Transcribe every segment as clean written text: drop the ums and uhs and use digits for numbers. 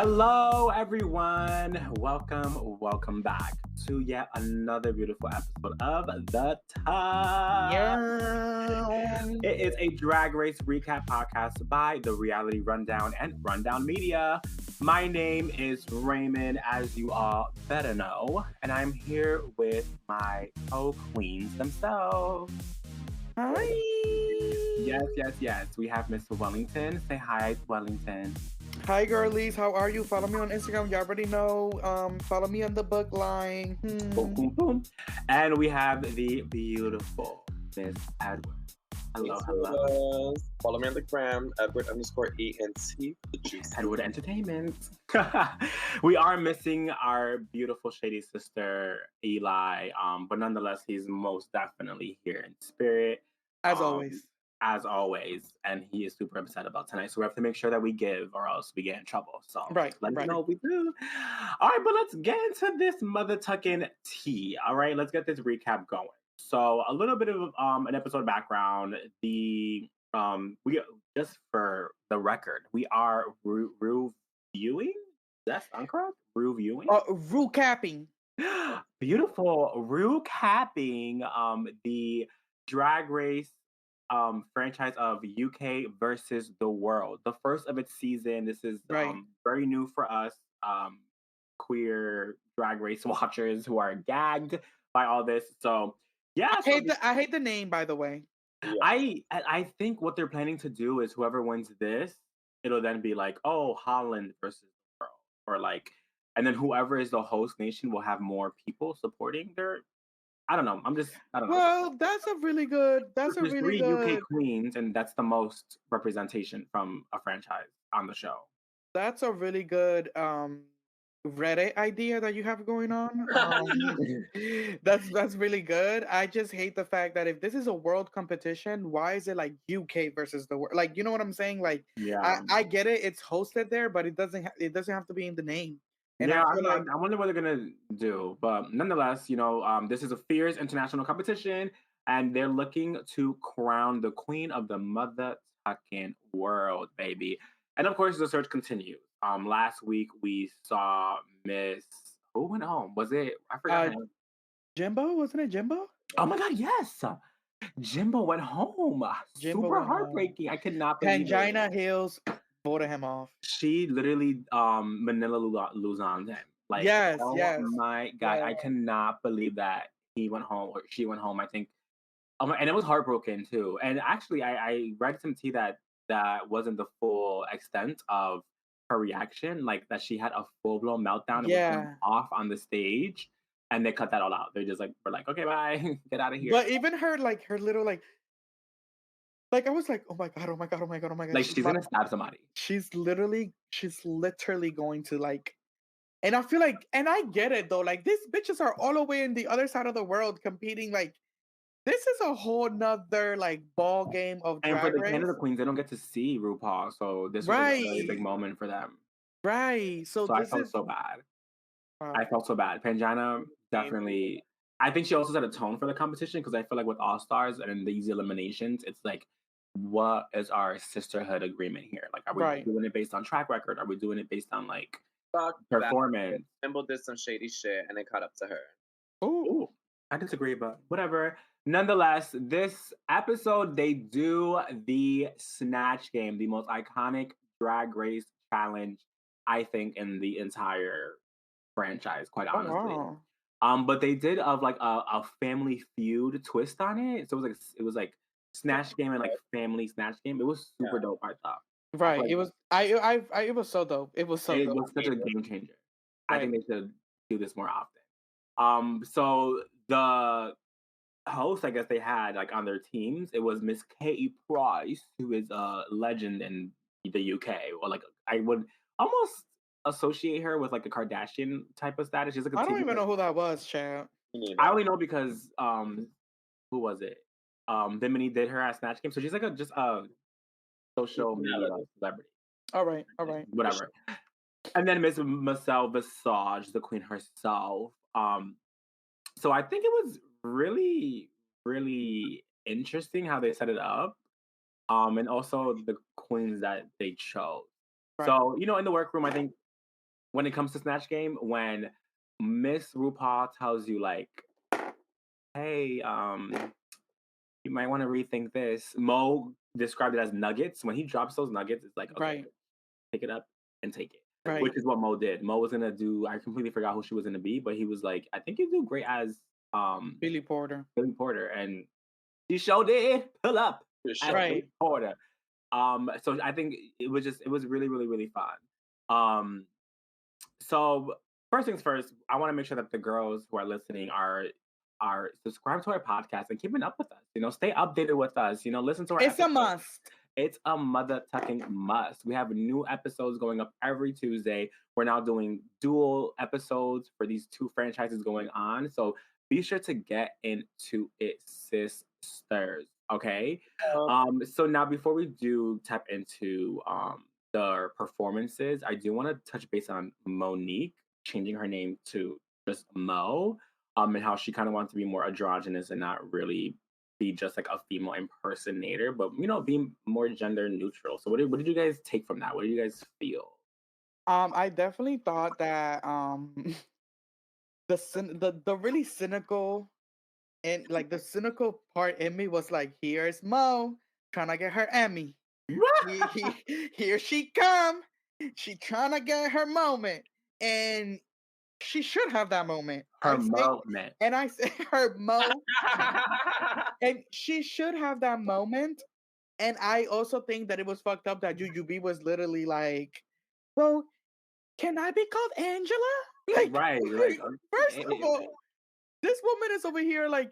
Hello, everyone. Welcome back to yet another beautiful episode of The Tub. Yeah. It is a drag race recap podcast by the Reality Rundown and Rundown Media. My name is Raymond, as you all better know, and I'm here with my co-queens themselves. Hi. Yes. We have Miss Wellington. Say hi, Wellington. Hi, girlies. How are you? Follow me on Instagram. You already know. Follow me on the book line. Boom, boom, boom. And we have the beautiful Miss Edward. Hello. Follow me on the gram, Edward_ENT. Edward Entertainment. We are missing our beautiful shady sister, Eli. But nonetheless, he's most definitely here in spirit. As always. As always, and he is super upset about tonight, so we have to make sure that we give, or else we get in trouble. So let me know if we do. All right, but let's get into this Mothertucking tea. All right, let's get this recap going. So a little bit of an episode background. We just for the record, we are reviewing. That's incorrect. Reviewing. Recapping. Beautiful. Recapping the Drag Race franchise of UK versus the world, the first of its season. This is very new for us queer drag race watchers who are gagged by all this. So yeah, I hate the name, by the way. Yeah. I think what they're planning to do is whoever wins this, it'll then be like, oh, Holland versus the world, or like, and then whoever is the host nation will have more people supporting their. I don't know. I don't know. Well, that's a really good. There's three UK queens, and that's the most representation from a franchise on the show. That's a really good Reddit idea that you have going on. That's really good. I just hate the fact that if this is a world competition, why is it like UK versus the world? Like, you know what I'm saying? Like, yeah, I get it. It's hosted there, but it doesn't have to be in the name. And yeah, I wonder what they're gonna do, but nonetheless, this is a fierce international competition, and they're looking to crown the queen of the Mothertucking World, baby. And of course, the search continues. Last week we saw Miss. Who went home? Was it? I forgot. Jimbo, wasn't it Jimbo? Oh my God, yes. Jimbo went home. Super heartbreaking. I could not believe Pangina it. Hills voted him off. She literally Manila Luzon him. Like, yes. My God, I cannot believe that he went home or she went home. I think, and it was heartbroken too. And actually, I read some tea that wasn't the full extent of her reaction, like that she had a full blown meltdown and was going off on the stage, and they cut that all out. They just we're like, okay, bye, get out of here. But even her little I was like, oh my god. Like she's gonna stab somebody. She's literally going to and I feel like, and I get it though, like these bitches are all the way in the other side of the world competing. Like this is a whole nother ball game of drag race. And for the Canada queens, they don't get to see RuPaul, so this was a really big moment for them. Right. So I felt so bad. I felt so bad. Pangina definitely. I think she also set a tone for the competition, because I feel like with All Stars and these eliminations, it's like, what is our sisterhood agreement here? Like, are we doing it based on track record? Are we doing it based on performance? Jimbo did some shady shit and it caught up to her. Ooh, I disagree, but whatever. Nonetheless, this episode, they do the Snatch Game, the most iconic drag race challenge, I think, in the entire franchise, quite honestly. Wow. But they did a Family Feud twist on it. So it was like Snatch Game and family Snatch Game. It was super dope, I thought. Right. It was it was so dope. It was so dope. It was such a game changer. Right. I think they should do this more often. So the host, I guess they had on their teams, it was Miss Katie Price, who is a legend in the UK, or I would almost associate her with a Kardashian type of status. She's I don't even know who that was, Chad. I only know because who was it? Bimini did her at Snatch Game, so she's just a social media celebrity. All right. Whatever. And then Miss Michelle Visage, the queen herself. So I think it was really, really interesting how they set it up. And also the queens that they chose. Right. So, in the workroom, I think when it comes to Snatch Game, when Miss RuPaul tells you like, hey, you might want to rethink this. Mo described it as nuggets. When he drops those nuggets, it's like, okay, Right. pick it up and take it. Right. Which is what Mo did. Mo was gonna do, I completely forgot who she was gonna be, but he was like, I think you do great as Billy Porter. Billy Porter. And she showed it. Pull up as Right. Billy Porter. So I think it was really, really, really fun. So first things first, I want to make sure that the girls who are listening are subscribed to our podcast and keeping up with us. You know, stay updated with us. You know, listen to our It's a episodes. must. It's a Mothertucking must. We have new episodes going up every Tuesday. We're now doing dual episodes for these two franchises going on. So be sure to get into it, sisters. Okay. So now before we do tap into the performances, I do want to touch base on Monique changing her name to just Mo. And how she kind of wants to be more androgynous and not really be just like a female impersonator, but you know, be more gender neutral. So what did you guys take from that? What do you guys feel? I definitely thought that the really cynical and like the cynical part in me was like, here's Mo trying to get her Emmy. Here she come. She trying to get her moment, and she should have that moment. Her moment. And I say her Mo, and she should have that moment. And I also think that it was fucked up that Jujubee was literally like, well, can I be called Angela? Like, Right. first of all, this woman is over here like,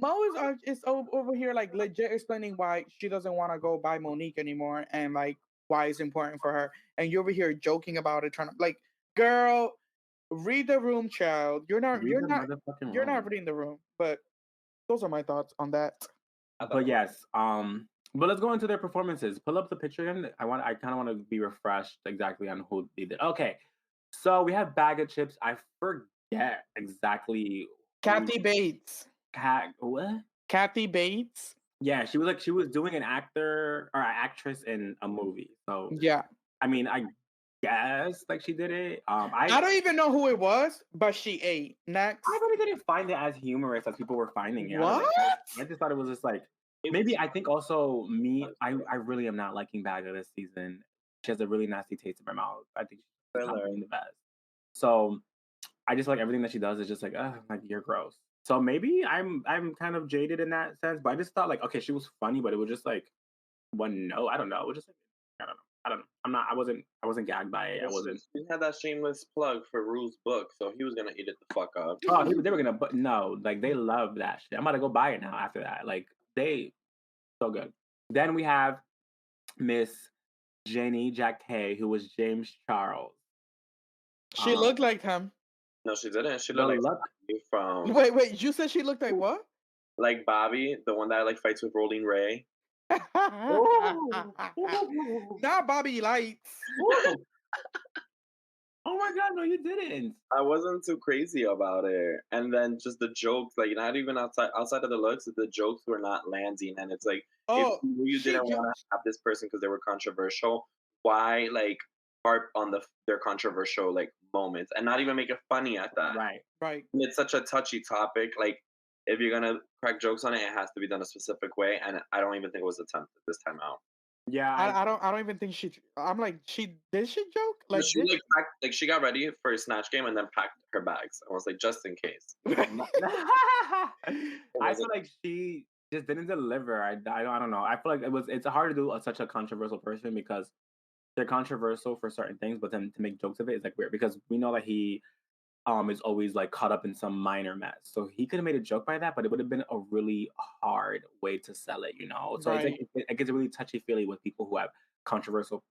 Mo is over here like legit explaining why she doesn't want to go by Monique anymore and like why it's important for her. And you're over here joking about it, trying to like, girl, read the room, child. You're not reading the room. But those are my thoughts on that. But yes, but let's go into their performances. Pull up the picture again. I kind of want to be refreshed exactly on who they did. Okay, so we have Baga Chipz. I forget exactly. Kathy Bates. What? Kathy Bates. Yeah, she was doing an actor or an actress in a movie. So yeah, I mean, I guess like she did it. I don't even know who it was, but she ate. Next, I really didn't find it as humorous as people were finding it. What? I just thought it was just like maybe. I think also me. I really am not liking Baga this season. She has a really nasty taste in her mouth. I think she's not doing the best. So I just like everything that she does is just like, like you're gross. So maybe I'm kind of jaded in that sense, but I just thought like, okay, she was funny, but it was just like, I don't know. It was just like, I don't know. I wasn't gagged by it. I wasn't. He had that shameless plug for Rue's book, so he was gonna eat it the fuck up. Oh, they were gonna, but no, like they love that shit. I'm about to go buy it now after that. Like so good. Then we have Miss Janey Jacké, who was James Charles. She looked like him. No, she didn't. She looked like from. Wait! You said she looked like what? Like Bobby, the one that like fights with Rolling Ray. Not Bobby Lights. Oh my god, no, you didn't. I wasn't too crazy about it. And then just the jokes, like not even outside of the looks, the jokes were not landing. And it's like, if you didn't want to have this person because they were controversial, why like harp on their controversial like moments and not even make it funny at that? Right. And it's such a touchy topic. Like if you're gonna crack jokes on it, it has to be done a specific way. And I don't even think it was attempted this time out. Yeah, I don't even think she. I'm like, did she joke? Like she like packed, like she got ready for a Snatch Game and then packed her bags. I was like, just in case. I feel like she just didn't deliver. I don't know. I feel like it's hard to do such a controversial person because they're controversial for certain things, but then to make jokes of it is like weird because we know that he is always like caught up in some minor mess. So he could have made a joke by that, but it would have been a really hard way to sell it, you know? So it's like it gets really touchy-feely with people who have controversial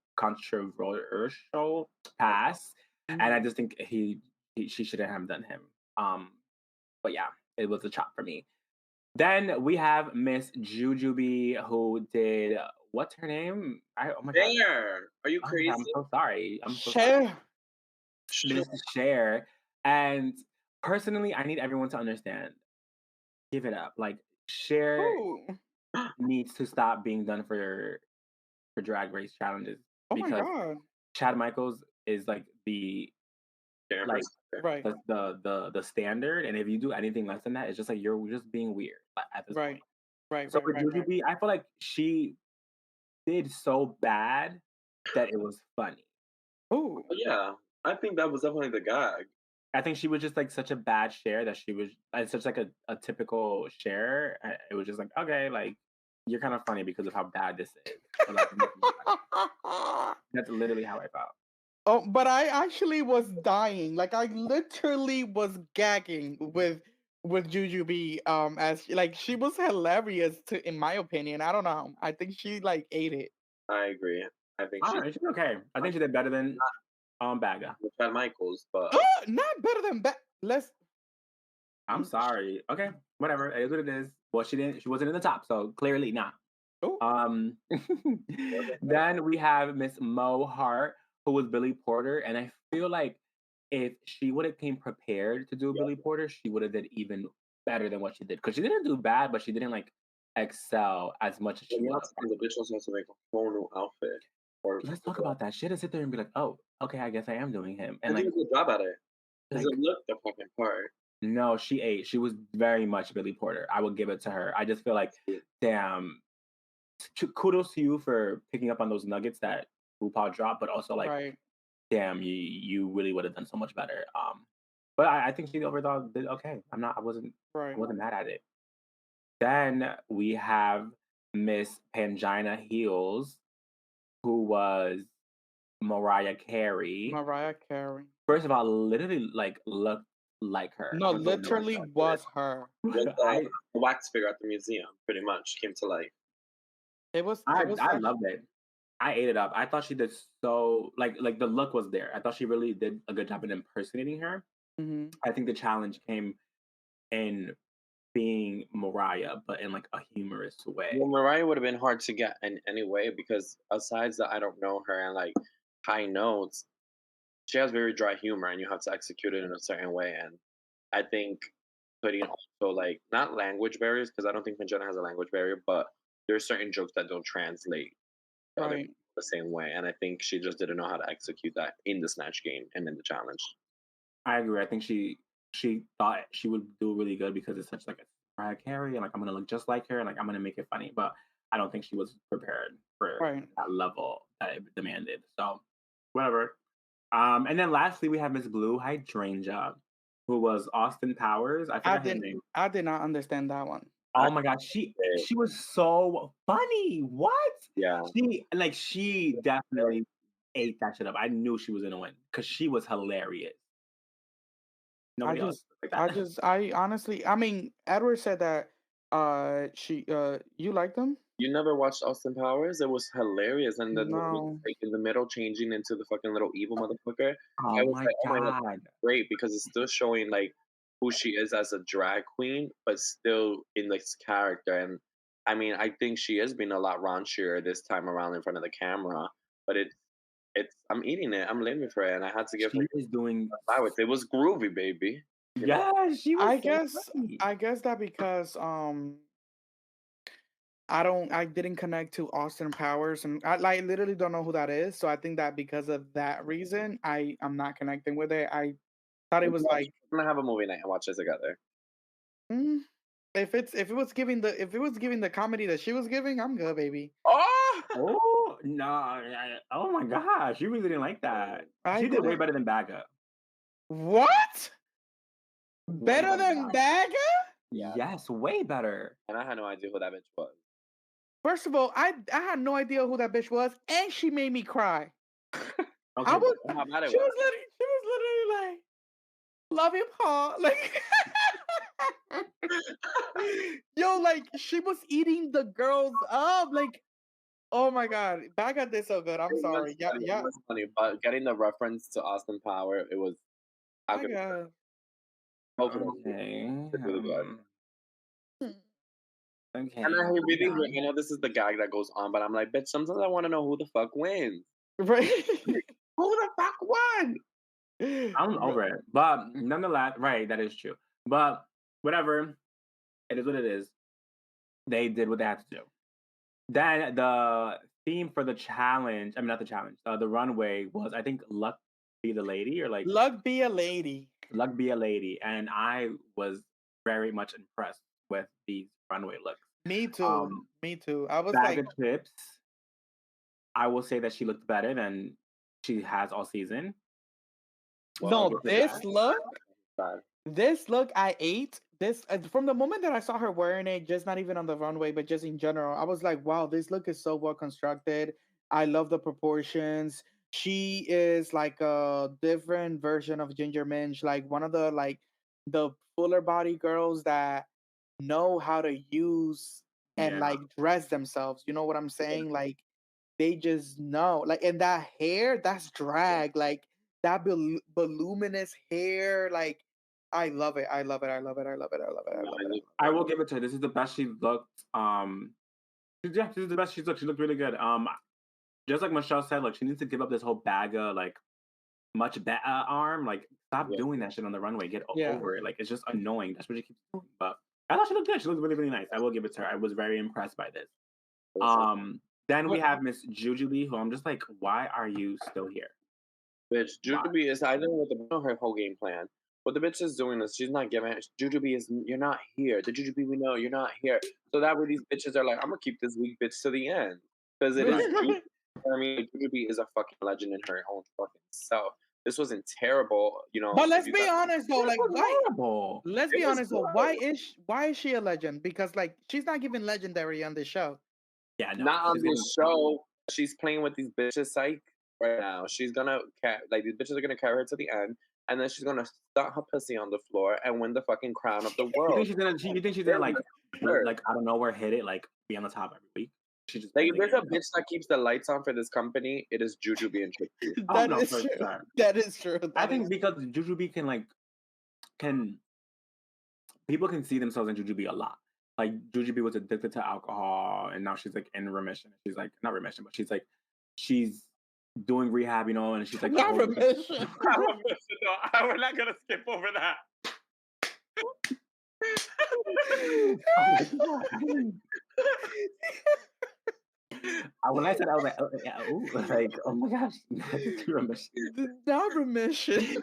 past. And I just think she shouldn't have done him. But yeah, it was a chop for me. Then we have Miss Jujubee who did what's her name? Oh my god. Are you crazy? I'm so sorry. Sorry. Miss Cher. And personally, I need everyone to understand. Give it up. Like Cher needs to stop being done for drag race challenges. Oh my god. Chad Michaels is like the like right, the standard, and if you do anything less than that, it's just like you're just being weird at this right, point. right, So right, for right, right. Jujubee, I feel like she did so bad that it was funny. Ooh, Yeah, I think that was definitely the gag. I think she was just like such a bad share that she was such like a typical share. It was just like, okay, like you're kind of funny because of how bad this is. So, like, that's literally how I felt. oh, but I actually was dying. Like I literally was gagging with Jujubee. As like she was hilarious to, in my opinion. I don't know. I think she like ate it. I agree. I think All right, she's okay. I think she did better than Baga. Chad Michaels, but Not better than Let's. I'm sorry. Okay, whatever. It is what it is. Well, she wasn't in the top, so clearly not. Oh. Then we have Miss Mo Hart, who was Billy Porter, and I feel like if she would have came prepared to do Billy Porter, she would have did even better than what she did. Because she didn't do bad, but she didn't like excel as much as she would. The bitch was supposed to make a whole new outfit. Let's talk about that. She had to sit there and be like, "Oh, okay, I guess I am doing him." And I like, did a good job at it. Because like, it looked the fucking part. no, she ate. She was very much Billy Porter. I would give it to her. I just feel like, damn, kudos to you for picking up on those nuggets that RuPaul dropped, but also like, Right. damn, you really would have done so much better. But I think she overall did okay. I wasn't Right. mad at it. Then we have Miss Pangina Heels, who was Mariah Carey. Mariah Carey. First of all, literally like looked like her. No, literally was her. The wax figure at the museum pretty much came to life. I loved it. I ate it up. I thought she did so like the look was there. I thought she really did a good job in impersonating her. Mm-hmm. I think the challenge came in being Mariah, but in like a humorous way. Well, Mariah would have been hard to get in any way because aside that I don't know her and like high notes, she has very dry humor and you have to execute it in a certain way. And I think putting also like not language barriers because I don't think Pangina has a language barrier, but there's certain jokes that don't translate Right. the same way. And I think she just didn't know how to execute that in the Snatch Game and in the challenge. I agree. I think she thought she would do really good because it's such like a Mariah Carey and like I'm gonna look just like her and like I'm gonna make it funny. But I don't think she was prepared for that level that it demanded. So whatever. And then lastly we have Miss Blue Hydrangea, who was Austin Powers. I did not understand that one. Oh my god, she was so funny. What? Yeah. She definitely ate that shit up. I knew she was gonna win because she was hilarious. I honestly, I mean, Edward said that you liked them? You never watched Austin Powers? It was hilarious, and then No. like in the middle changing into the fucking little evil motherfucker. Oh my god, great because it's still showing like who she is as a drag queen, but still in this character. And I mean, I think she is being a lot raunchier this time around in front of the camera. But it's I'm eating it. I'm living for it, and I had to give her. Is doing flowers. It was groovy, baby. Yeah, she was. I guess that because I didn't connect to Austin Powers, and I like literally don't know who that is. So I think that because of that reason, I'm not connecting with it. I thought it was like I'm gonna have a movie night and watch it together. If it was giving the comedy that she was giving, I'm good, baby. Oh no! Oh my gosh, you really didn't like that. She did way better than Baga. What? Better than Baga? Yes, way better. And I had no idea who that bitch was. First of all, I had no idea who that bitch was, and she made me cry. Okay, she was literally like, "Love you, Paul." Like, yo, like she was eating the girls up. Like, oh my god, Baga did so good. I'm sorry. Yeah. It was funny, but getting the reference to Austin Power, it was. Okay. Really good. Okay. And I really, you know, this is the gag that goes on, but I'm like, bitch, sometimes I want to know who the fuck wins. Right? Who the fuck won? I'm over it. But nonetheless, right, that is true. But whatever, it is what it is. They did what they had to do. Then the theme for the challenge, I mean, not the challenge, the runway was, I think, luck be the lady or like Luck be a lady. Luck be a lady, and I was very much impressed with these runway looks. Me too. Me too. I was Bag like, of Chipz, I will say that she looked better than she has all season. Well, no, this look I ate. This from the moment that I saw her wearing it, just not even on the runway, but just in general, I was like, wow, this look is so well constructed. I love the proportions. She is like a different version of Ginger Minj, like one of the fuller body girls that know how to use and like dress themselves. You know what I'm saying? Like they just know. Like, and that hair, that's drag. Like that voluminous hair, like I love it. I love it. I love it. I love it. I love it. I love it. I will give it to her. This is the best she's looked. Yeah, this is the best she's looked. She looked really good. Just like Michelle said, like she needs to give up this whole Baga like much better arm. Like stop doing that shit on the runway. Get over it. Like it's just annoying. That's what she keeps doing. But I thought she looked good. She looked really, really nice. I will give it to her. I was very impressed by this. Then we have Miss Jujubee, who I'm just like, why are you still here? Bitch, Jujubee is, I don't know her whole game plan. What the bitch is doing is she's not giving it. Jujubee is, you're not here. The Jujubee we know, you're not here. So that way these bitches are like, I'm going to keep this weak bitch to the end. Because it is, I mean, Jujubee is a fucking legend in her own fucking self. This wasn't terrible, you know. But let's be honest though, like why? Let's be honest though, why is she a legend? Because like she's not giving legendary on the show. Yeah, no, not on this show. She's playing with these bitches psych right now. She's gonna like these bitches are gonna carry her to the end, and then she's gonna stunt her pussy on the floor and win the fucking crown of the world. You think she's gonna like I don't know where hit it, like be on the top every week? She just like if there's a bitch that keeps the lights on for this company, it is Jujubee and Chipz. That is true. That is true. I think because Jujubee can people can see themselves in Jujubee a lot. Like Jujubee was addicted to alcohol, and now she's like in remission. She's like not remission, but she's doing rehab, you know, and she's like not remission. No, we're not gonna skip over that. When I said I was like, oh my gosh, not remission.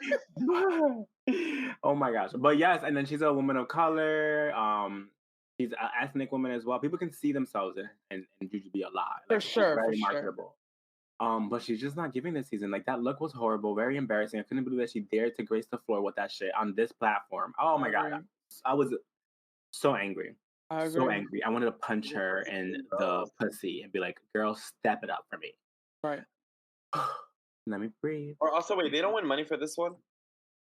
Oh my gosh, but yes, and then she's a woman of color. She's an ethnic woman as well. People can see themselves in Jujubee a lot. Like, for sure, very marketable. Sure. But she's just not giving this season. Like that look was horrible, very embarrassing. I couldn't believe that she dared to grace the floor with that shit on this platform. Oh my god, I was so angry. So angry. I wanted to punch her in the pussy and be like, "Girl, step it up for me." Right. Let me breathe. Or also, wait, they don't win money for this one?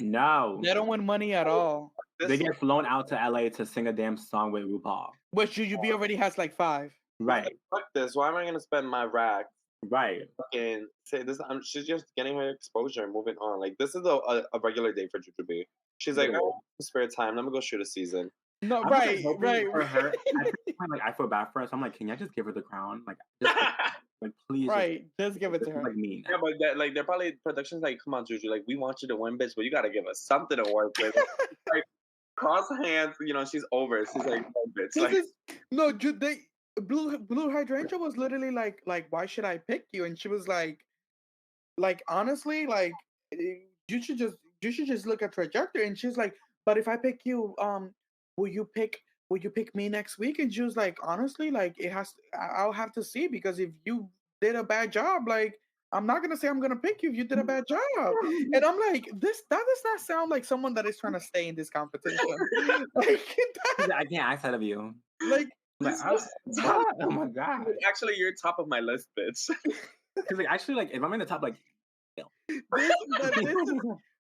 No. They don't win money at all. They get flown out to LA to sing a damn song with RuPaul. Which Jujubee already has like 5. Right. Like, fuck this. Why am I gonna spend my rack? Right. Fucking say this. She's just getting her exposure and moving on. Like this is a regular day for Jujubee. She's like, oh, spare time. Let me go shoot a season. No, right. For her, I feel bad for her. So I'm like, can you just give her the crown? Like, like please. Right. Just give it to her. Like me. Yeah, but they're probably productions like, come on, Juju. Like, we want you to win, bitch, but you gotta give us something to work with. Like, cross hands. You know, she's over. She's like, oh, bitch. Like, Blue Hydrangea was literally like, why should I pick you? And she was like honestly, like you should just look at trajectory. And she's like, but if I pick you, will you pick me next week? And she was like, honestly, like I'll have to see, because if you did a bad job, like I'm not gonna say I'm gonna pick you if you did a bad job. And I'm like, that does not sound like someone that is trying to stay in this competition. Like I can't ask that of you. Like, oh my god! Actually, you're top of my list, bitch. Because like actually, like if I'm in the top, like,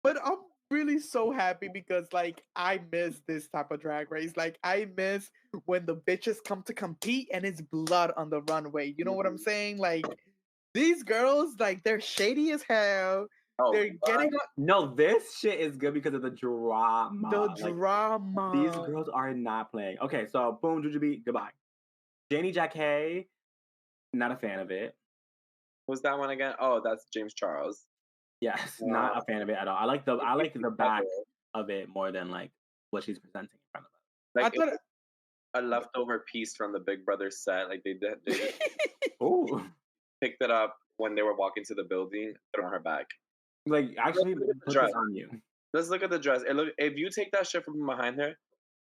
but I'm really so happy because like I miss this type of drag race. Like I miss when the bitches come to compete and it's blood on the runway. You know what I'm saying? Like these girls, like they're shady as hell. Oh, they're getting no. This shit is good because of the drama. The drama. These girls are not playing. Okay, so boom, Jujubee, goodbye. Janey, Jacké, not a fan of it. Who's that one again? Oh, that's James Charles. Yes, not a fan of it at all. I like the back of it more than like what she's presenting in front of us. Like a leftover piece from the Big Brother set. Like they Ooh. Picked it up when they were walking to the building, put it on her back. Like, actually, Let's look at the put dress. this on you. Let's look at the dress. If you take that shit from behind her,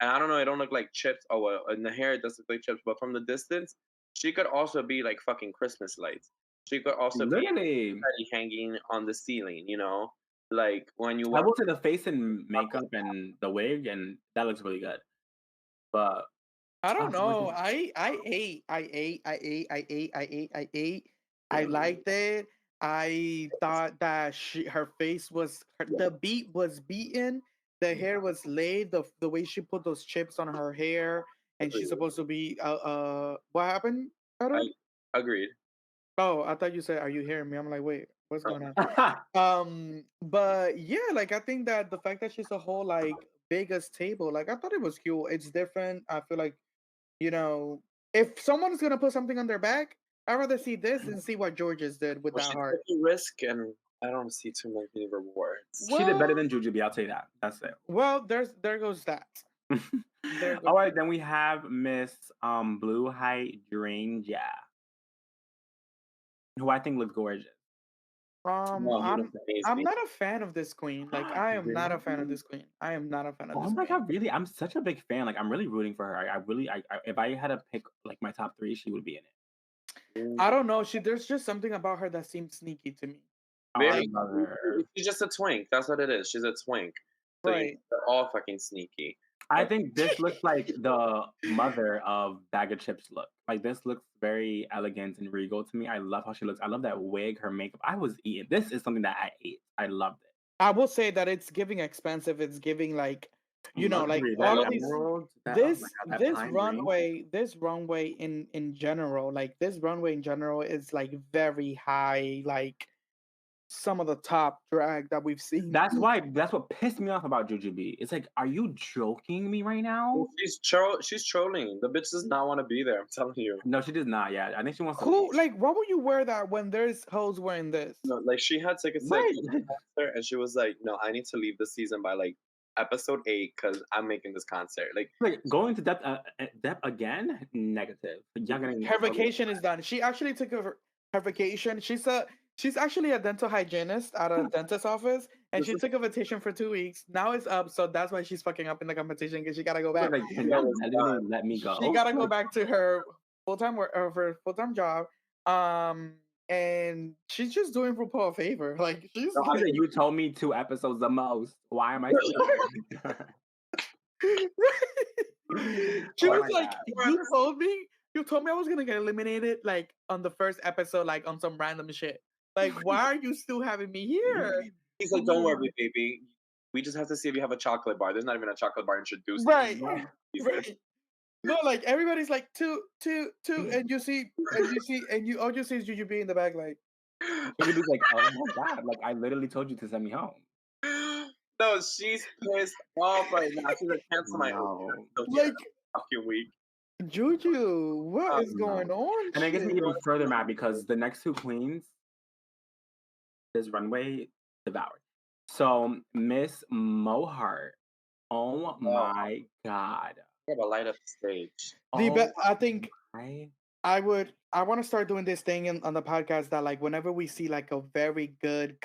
and I don't know, it don't look like Chipz. Oh well, in the hair it does look like Chipz, but from the distance, she could also be like fucking Christmas lights. She could also be Literally. hanging on the ceiling. You know, like when you I walk. will say the face and makeup and the wig, and that looks really good. But I don't know. I ate. I liked it. I thought that her face was the beat was beaten. The hair was laid. The way she put those chips on her hair, and she's supposed to be what happened? Edward? Agreed. Oh, I thought you said, "Are you hearing me?" I'm like, wait, what's going on? But yeah, like I think that the fact that she's a whole like Vegas table, like I thought it was cool. It's different. I feel like, you know, if someone's gonna put something on their back, I'd rather see this than see what Georges did with that heart. Risk, and I don't see too many rewards. She did better than Jujubee, I'll tell you that. That's it. Well, there goes that. All right, then we have Miss Blue Hydrangea, who I think looks gorgeous. I'm not a fan of this queen. Like I am not a fan of this queen. I am not a fan of this queen. Oh my god, really? I'm such a big fan. Like I'm really rooting for her. I really, if I had to pick like my top 3, she would be in it. I don't know. There's just something about her that seems sneaky to me. I love her. She's just a twink. That's what it is. She's a twink. So right. They're all fucking sneaky. I think this looks like the mother of Baga Chipz look. Like this looks very elegant and regal to me. I love how she looks. I love that wig, her makeup. I was eating. This is something that I ate. I loved it. I will say that it's giving expensive. It's giving like, you know, like all of these. This runway in general, like this runway in general is like very high, like some of the top drag that we've seen. That's what pissed me off about Jujubee. It's like, are you joking me right now? She's trolling. The bitch does not want to be there. I'm telling you. No, she does not. Yeah, I think she wants to. Who like? Why would you wear that when there's hoes wearing this? No, like she had tickets to concert, and she was like, "No, I need to leave the season by like episode 8 because I'm making this concert." Like going to depth again? Negative. Her vacation is done. She actually took her vacation. She's actually a dental hygienist at a dentist's office, and she took a vacation for 2 weeks. Now it's up, so that's why she's fucking up in the competition because she gotta go back. Like, let me go. She gotta go back to her full-time work or her full-time job. And she's just doing RuPaul a favor. Like she's. You told me 2 episodes the most. Why am I? She was like, You told me I was gonna get eliminated like on the first episode, like on some random shit. Like, why are you still having me here? He's like, don't worry, baby. We just have to see if you have a chocolate bar. There's not even a chocolate bar introduced. Right. Right. No, like everybody's like two, and you see, and all you see is Jujubee in the back, like. Jujubee's like, oh my god! Like I literally told you to send me home. No, she's pissed off right now. She's like, cancel my like fucking week. Juju, what is going on? And I guess me even further mad because the next 2 queens, this runway devoured. So Miss Mohart, oh my god, have a light up stage. I think I want to start doing this thing on the podcast that like whenever we see like a very good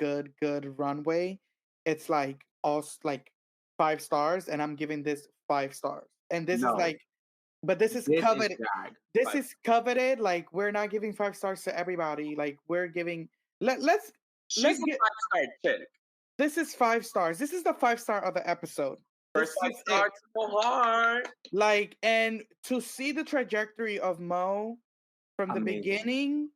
runway, it's like us like 5 stars, and I'm giving this 5 stars. And this is like. But this is coveted. This is coveted. Like we're not giving 5 stars to everybody. Like we're giving. Let's get 5-star chick. This is 5 stars. This is the 5-star of the episode. First 5 stars so hard. Like, and to see the trajectory of Mo from the beginning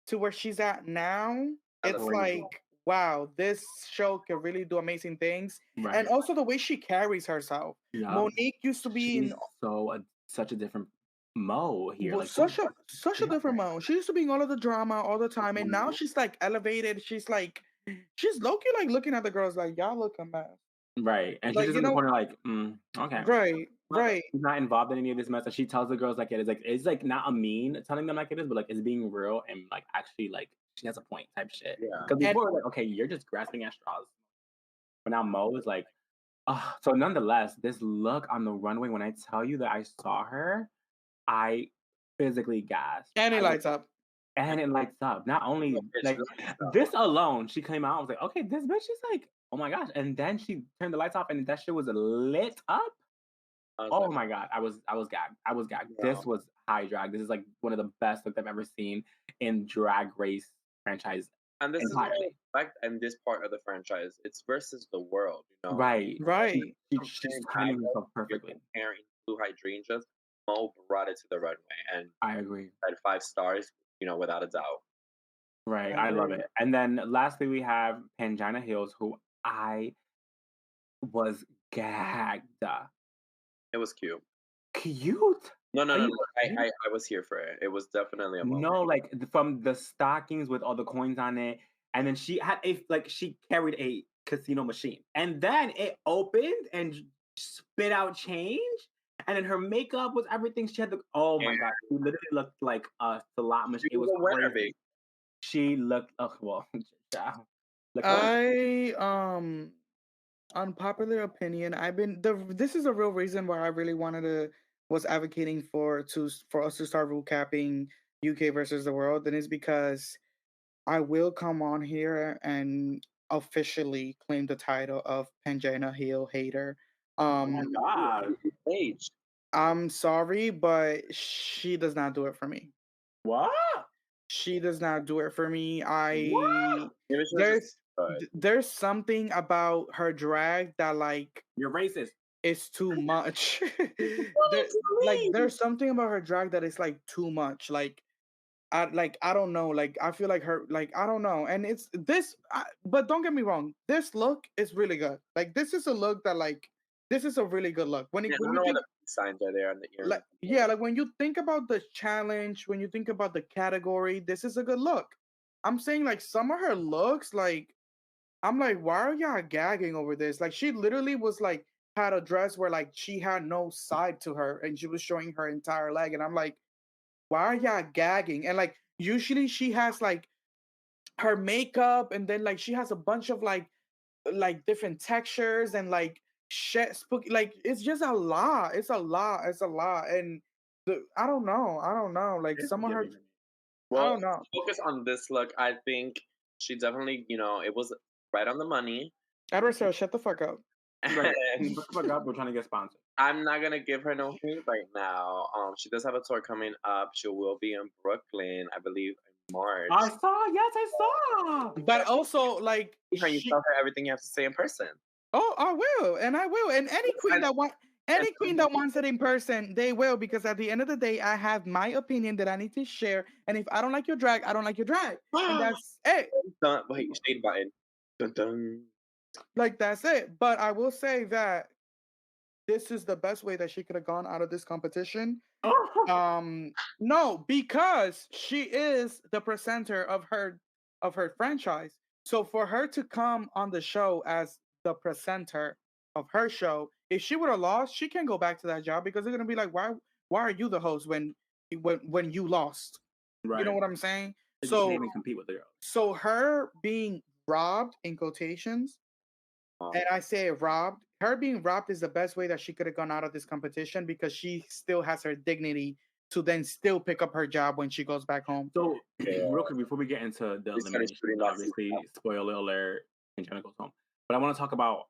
to where she's at now, it's like, wow, this show can really do amazing things. Right. And also the way she carries herself. Yeah. Monique used to be such a different Mo here. Well, like, such a different Mo. She used to be in all of the drama all the time, and now she's like elevated. She's low-key like looking at the girls like, y'all look a mess. Right. And she's just in the corner like, okay. Right. She's not involved in any of this mess. And she tells the girls like it is. Like it's like not a mean telling them like it is, but like it's being real and like actually like she has a point type shit. Yeah. Because before like, okay, you're just grasping at straws. But now Mo is like, so nonetheless, this look on the runway, when I tell you that I saw her, I physically gasped. And it lights up. and it lights up. Not only like this alone, she came out. I was like, okay, this bitch is like, oh my gosh! And then she turned the lights off, and that shit was lit up. Oh my god, I was gagged. I was gagged. Wow. This was high drag. This is like one of the best that I've ever seen in Drag Race franchise. And this entirely. Is what I expect in this part of the franchise. It's versus the world, you know. Right. She's timing herself perfectly. Comparing Blue Hydrangeas, Mo brought it to the runway, and I agree. At 5 stars, you know, without a doubt. Right, I love it. And then lastly, we have Pangina Hills, who I was gagged. It was cute. Cute? No. I was here for it. It was definitely a moment. No, like from the stockings with all the coins on it, and then she had she carried a casino machine, and then it opened and spit out change, and then her makeup was everything. She had oh my god, she literally looked like a slot machine. It was crazy. She looked unpopular opinion. This is a real reason why I really was advocating for us to start recapping UK versus the world, and it's because I will come on here and officially claim the title of Pangina Hill hater. Oh my god. I'm sorry, but she does not do it for me. What? She does not do it for me. There's something about her drag that like you're racist. It's too much. There's something about her drag that is like too much. I don't know. Like I feel like her. Like I don't know. And it's this. But don't get me wrong. This look is really good. Like this is a look that like this is a really good look. When you think, the signs are there on the ear. Like when you think about the challenge, when you think about the category, this is a good look. I'm saying like some of her looks, like I'm like, why are y'all gagging over this? Like she literally was like had a dress where like she had no side to her and she was showing her entire leg, and I'm like, why are y'all gagging? And like usually she has like her makeup, and then like she has a bunch of like different textures and like shit spooky. Like it's just a lot. It's a lot. And I don't know. Like some of her. Well, I don't know. Focus on this look. I think she definitely, you know, it was right on the money. Edward, shut the fuck up. Right. Shut the fuck up. We're trying to get sponsored. I'm not gonna give her no hate right now. She does have a tour coming up. She will be in Brooklyn, I believe, in March. I saw. But also, like, you tell her everything you have to say in person. Oh, I will. And any queen that wants it in person, they will, because at the end of the day, I have my opinion that I need to share. And if I don't like your drag, I don't like your drag. And that's it. Wait, shade button. Dun, dun. Like, that's it. But I will say that this is the best way that she could have gone out of this competition. No, because she is the presenter of her franchise. So for her to come on the show as the presenter of her show, if she would have lost, she can't go back to that job, because they're gonna be like, why are you the host when you lost? Right. You know what I'm saying? So can't even compete with the girl. So her being robbed in quotations, and I say robbed, her being robbed is the best way that she could have gone out of this competition, because she still has her dignity to then still pick up her job when she goes back home. So real quick, before we get into the elimination, obviously, spoiler alert, Janey goes home. But I want to talk about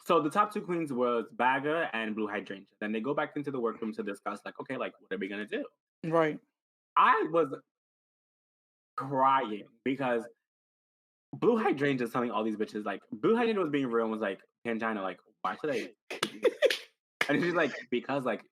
so the top two queens was Baga and Blue Hydrangea. Then they go back into the workroom to discuss, like, okay, like, what are we gonna do? Right. I was crying because Blue Hydrangea is telling all these bitches, like, Blue Hydrangea was being real and was like, Pangina, like, why should I? And she's like, because, like,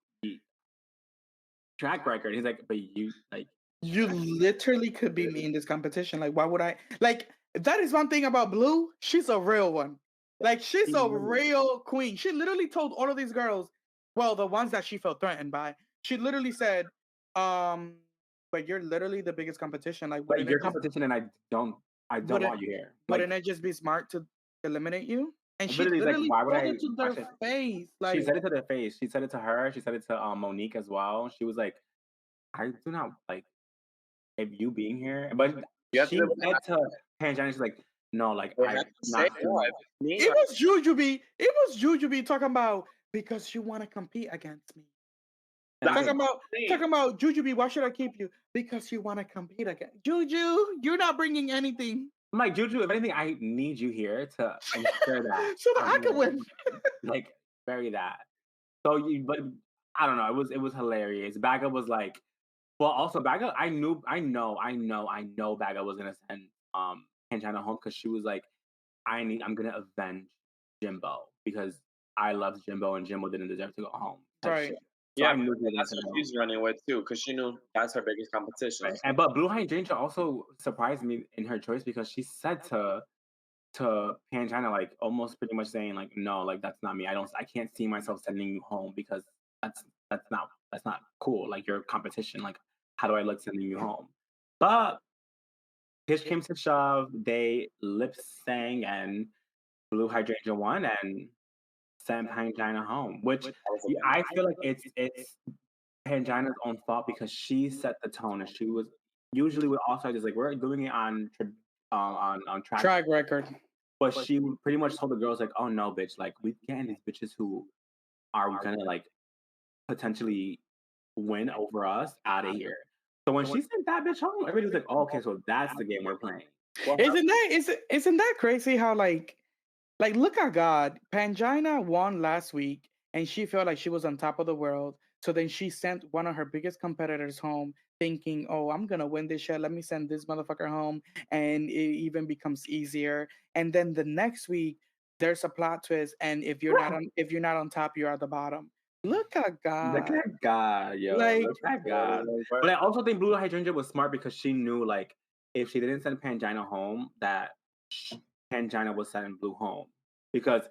track record. He's like, but you, like, you literally could be me in this competition. Like, why would I? Like, that is one thing about Blue. She's a real one. Like, she's a real queen. She literally told all of these girls, well, the ones that she felt threatened by, she literally said, but you're literally the biggest competition. Like, but your competition, and I don't want you here. Wouldn't it just be smart to eliminate you? And she literally like, why would I? To their face. Like, she said it to their face. She said it to her. She said it to Monique as well. She was like, I do not like if you being here. But she said to Pangina, she's like, no, like I not. It was Jujubee. It was Jujubee talking about, because you want to compete against me. Talking about Jujubee, why should I keep you? Because you want to compete again. Juju, you're not bringing anything. I'm like, Juju, if anything, I need you here to ensure that. So that I can win. Like, very that. So, but I don't know. It was hilarious. Baga was like, well, also Baga, I know Baga was gonna send Pangina home because she was like, I'm gonna avenge Jimbo because I love Jimbo and Jimbo didn't deserve to go home. Right. So yeah, that's what she's running with too, because she knew that's her biggest competition. Right. And but Blue Hydrangea also surprised me in her choice because she said to Pangina, like, almost pretty much saying like, no, like, that's not me. I can't see myself sending you home because that's not cool. Like, your competition. Like, how do I look sending you home? But push came to shove, they lip sang and Blue Hydrangea won and sent Pangina home. Which I feel like it's Pangina's own fault because she set the tone and she was usually with All Stars is like, we're doing it on track record. But she pretty much told the girls like, oh no, bitch, like, we getting these bitches who are gonna like potentially win over us out of here. So when she sent that bitch home, everybody was like, oh, okay, so that's the game we're playing. Well, isn't that crazy how like look at God, Pangina won last week and she felt like she was on top of the world. So then she sent one of her biggest competitors home thinking, oh, I'm going to win this shit. Let me send this motherfucker home. And it even becomes easier. And then the next week, there's a plot twist. And if you're not on top, you're at the bottom. Look at God. Look at God, yo. Like, look at God. But I also think Blue Hydrangea was smart because she knew, like, if she didn't send Pangina home, that Pangina was sending Blue home. Because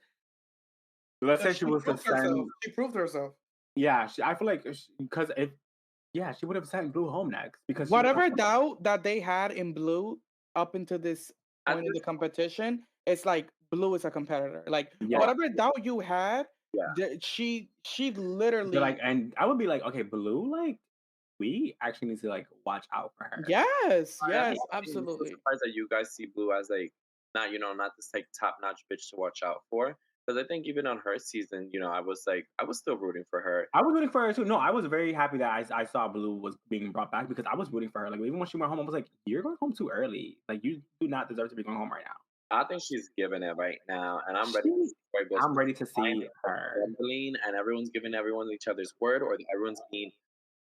let's say she was to send... She proved herself. Yeah, I feel like because she would have sent Blue home next because whatever doubt that they had in Blue up into this point of the competition, it's like Blue is a competitor. Like whatever doubt you had, she literally like, and I would be like, okay, Blue, like, we actually need to like watch out for her. Yes, absolutely. I'm surprised that you guys see Blue as like not this like top notch bitch to watch out for. Because I think even on her season, I was still rooting for her. I was rooting for her too. No, I was very happy that I saw Blue was being brought back because I was rooting for her. Like, even when she went home, I was like, you're going home too early. Like, you do not deserve to be going home right now. I think she's giving it right now, and I'm ready. I'm ready to see her. And everyone's giving everyone each other's word, or everyone's being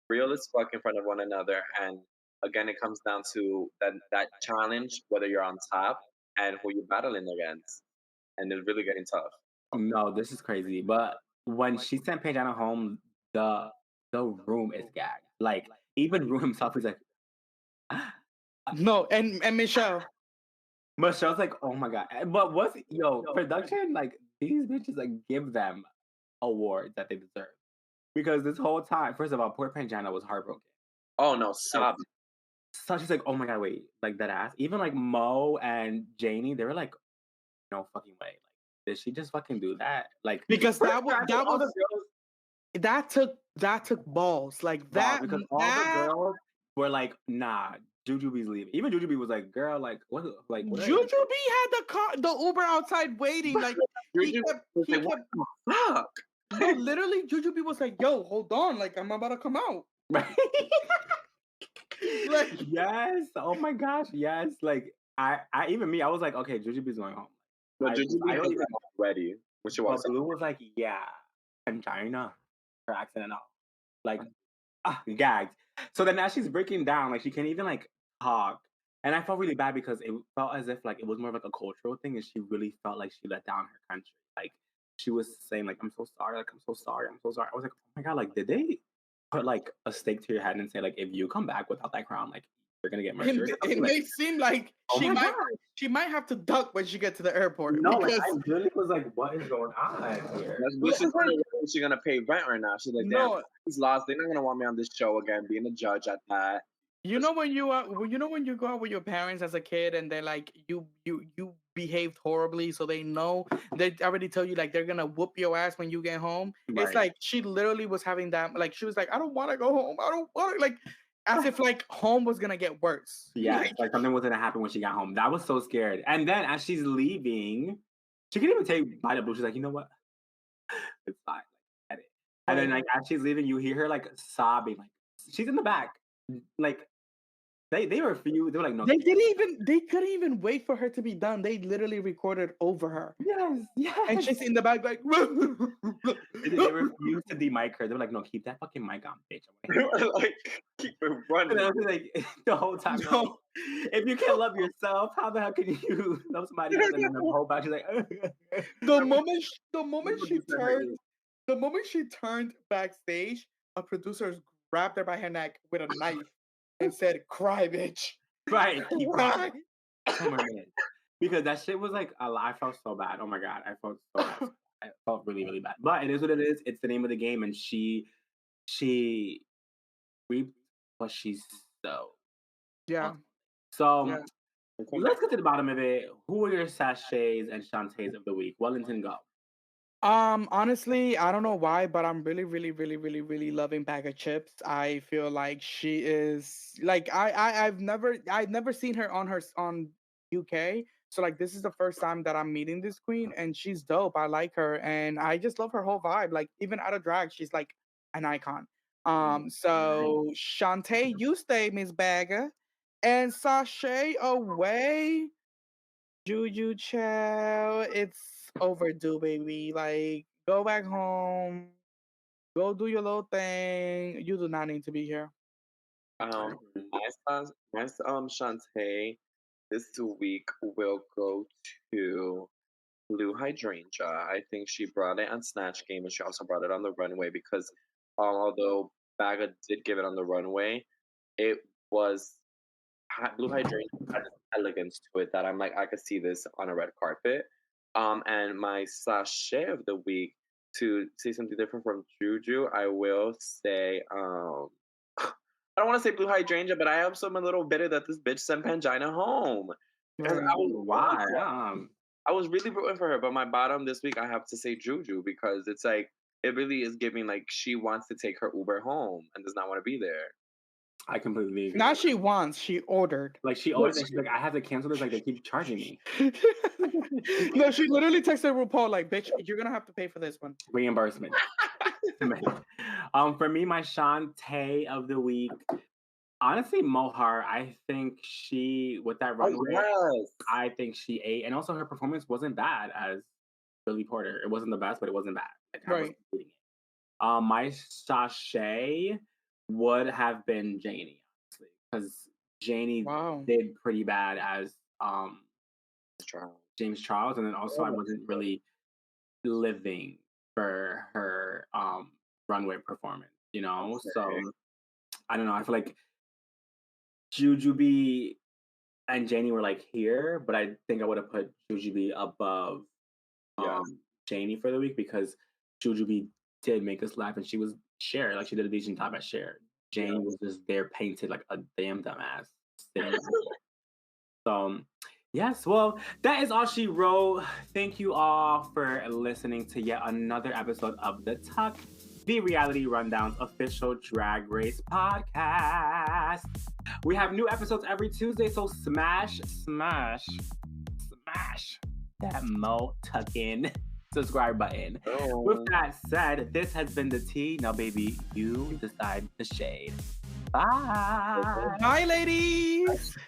real as fuck in front of one another. And again, it comes down to that challenge, whether you're on top and who you're battling against, and it's really getting tough. No, this is crazy. But when she sent Pangina home, the room is gagged. Like, even Ru himself is like, no, and Michelle. Michelle's like, oh my God. But production, like, these bitches, like, give them awards that they deserve. Because this whole time, first of all, poor Pangina was heartbroken. Oh no, stop. So she's like, oh my God, wait, like, that ass. Even like Mo and Janey, they were like, no fucking way. Like, did she just fucking do that? Like, because that took balls. Like that because all the girls were like, nah, Jujubee's leaving. Even Jujubee was like, girl, like, what? Like, what Jujubee had the Uber outside waiting. Like, he kept fuck. No, literally, Jujubee was like, yo, hold on, like, I'm about to come out. Right. Like, yes, oh my gosh, yes. Like, I was like, okay, Jujubee's going home. But Jujubee was ready. Blue was like, yeah, Pangina, her accent and all. Like, gagged. So then as she's breaking down, like, she can't even like talk. And I felt really bad because it felt as if like it was more of like a cultural thing, and she really felt like she let down her country. Like, she was saying like, I'm so sorry, like, I'm so sorry, I'm so sorry. I was like, oh my God, like, did they put like a stake to your head and say like, if you come back without that crown, like, you're gonna get murdered? It may seem like she might have to duck when she gets to the airport. No, because I really was like, what is going on here? She's gonna pay rent right now. She's like, damn, he's lost. They're not gonna want me on this show again, being a judge at that. You know when you go out with your parents as a kid and they're like, you behaved horribly, so they know, they already tell you like they're gonna whoop your ass when you get home. Right. It's like she literally was having that, like, she was like, I don't want to go home. I don't want to, like, as if like home was gonna get worse. Yeah, like something was gonna happen when she got home. That was so scared. And then as she's leaving, she couldn't even take bite of Blue. She's like, you know what? It's fine. And then like as she's leaving, you hear her like sobbing, like she's in the back. Like they refused. They were like, no. They couldn't even wait for her to be done. They literally recorded over her. Yes. And she's in the back like they refused to demic her. They were like, no, keep that fucking mic on, bitch. Like, keep it running. And I was like the whole time. No. Like, if you can't love yourself, how the hell can you love somebody else? And then the whole back, she's like, the moment she turned backstage, a producer grabbed her by her neck with a knife and said, "Cry, bitch." Right. Keep crying. Oh my god. Because that shit was like a lot. I felt so bad. Oh my god. I felt so bad. I felt really, really bad. But it is what it is. It's the name of the game. And she reaped what she's so. Yeah. So let's get to the bottom of it. Who are your sachets and shantays of the week? Wellington, go. Honestly, I don't know why, but I'm really, really, really, really, really loving Baga Chipz. I feel like she is like I've never seen her on UK. So like this is the first time that I'm meeting this queen, and she's dope. I like her, and I just love her whole vibe. Like even out of drag, she's like an icon. So Shantae, you stay, Miss Baga, and sachet away, Juju Chow. It's overdue, baby. Like go back home, go do your little thing. You do not need to be here. My Shantae this week will go to Blue Hydrangea. I think she brought it on Snatch Game, and she also brought it on the Runway because although Baga did give it on the Runway, it was Blue Hydrangea had this elegance to it that I'm like, I could see this on a red carpet. And my sachet of the week, to say something different from Juju, I will say, I don't want to say Blue Hydrangea, but I am so a little bitter that this bitch sent Pangina home. I was really rooting for her, but my bottom this week, I have to say Juju, because it's like, it really is giving like she wants to take her Uber home and does not want to be there. I completely agree. Not she wants, she ordered. Like she ordered, and she's like, I have to cancel this. Like they keep charging me. No, she literally texted RuPaul like, "Bitch, you're gonna have to pay for this one." Reimbursement. For me, my Shantae of the week, honestly, Mohar. I think she with that runway. I think she ate, and also her performance wasn't bad as Billy Porter. It wasn't the best, but it wasn't bad. Like, right. My sachet would have been Janey, honestly, because Janey did pretty bad as James Charles, and then also I wasn't really living for her runway performance, you know. So I don't know. I feel like Jujubee and Janey were like here, but I think I would have put Jujubee above Janey for the week because Jujubee did make us laugh, and she was Cher, like she did a decent job at Cher. Janey was just there painted like a damn dumbass. So, yes, well, that is all she wrote. Thank you all for listening to yet another episode of The Tuck, the Reality Rundown's official Drag Race podcast. We have new episodes every Tuesday, so smash that Mothertucking subscribe button. With that said, this has been the tea. Now, baby, you decide the shade. Bye. Bye, ladies.